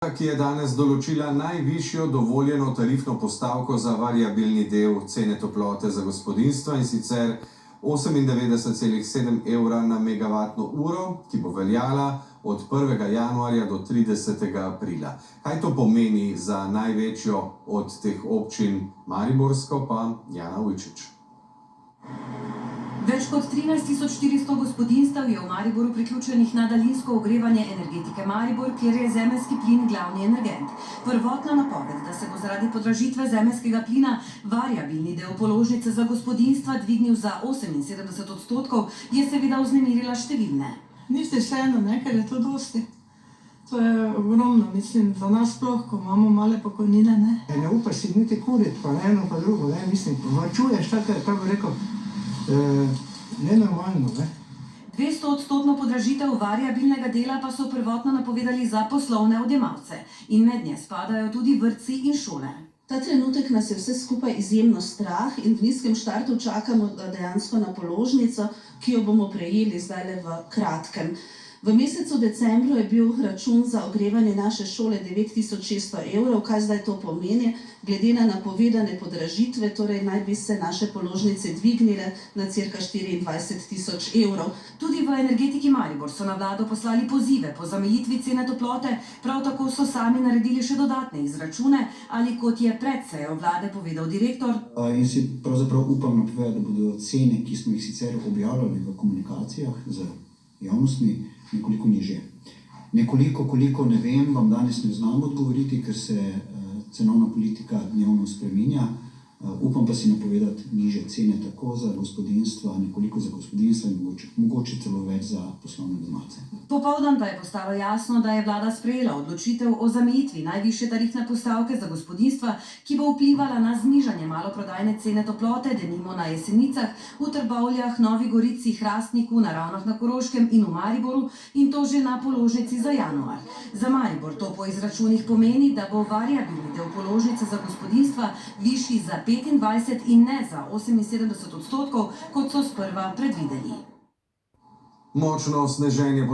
Ki je danes določila najvišjo dovoljeno tarifno postavko za variabilni del cene toplote za gospodinjstva, in sicer 98,7 evra na megavatno uro, ki bo veljala od 1. januarja do 30. aprila. Kaj to pomeni za največjo od teh občin, mariborsko, pa Jana Ujčič? Več kot 13.400 gospodinjstev je v Mariboru priključenih na daljinsko ogrevanje Energetike Maribor, kjer je zemeljski plin glavni energent. Prvotna napoved, da se bo zaradi podražitve zemeljskega plina variabilni del položnice za gospodinjstva dvignil za 78%, je seveda vznemirila številne. Niste vseeno, ker je to dosti. To je ogromno, mislim, za nas sploh, ko imamo male pokojnine. Ne upaš si niti kuriti, pa eno pa drugo, mislim, čuješ tako, kako bi rekel, nenormalno. 200% podražitev variabilnega dela pa so prvotno napovedali za poslovne odjemalce. In med nje spadajo tudi vrtci in šole. Ta trenutek nas je vse skupaj izjemno strah in v nizkem štartu čakamo dejansko na položnico, ki jo bomo prejeli zdaj v kratkem. V mesecu decembru je bil račun za ogrevanje naše šole 9.600 evrov. Kaj zdaj to pomeni? Glede na napovedane podražitve, torej naj bi se naše položnice dvignile na cirka 24.000 evrov. Tudi v Energetiki Maribor so na vlado poslali pozive po zamejitvi cene toplote, prav tako so sami naredili še dodatne izračune, ali kot je pred sejo vlade povedal direktor. In si pravzaprav upam napovedati, da bodo cene, ki smo jih sicer objavljali v komunikacijah z javnostmi, nekoliko nižje. Nekoliko, koliko ne vem, vam danes ne znam odgovoriti, ker se cenovna politika dnevno spreminja. Upam pa si napovedati nižje cene tako za gospodinjstva, nekoliko za gospodinjstva in mogoče celo več za poslovne odjemalce. Popoldan pa je postalo jasno, da je vlada sprejela odločitev o zamejitvi najvišje tarifne postavke za gospodinjstva, ki bo vplivala na znižanje maloprodajne cene toplote, denimo na Jesenicah, v Trbovljah, Novi Gorici, Hrastniku, na Ravnah na Koroškem in v Mariboru, in to že na položnici za januar. Za Maribor to po izračunih pomeni, da bo variabilni del položnice za gospodinjstva višji za 25 in ne za 78%, kot so sprva predvideli. Močno sneženje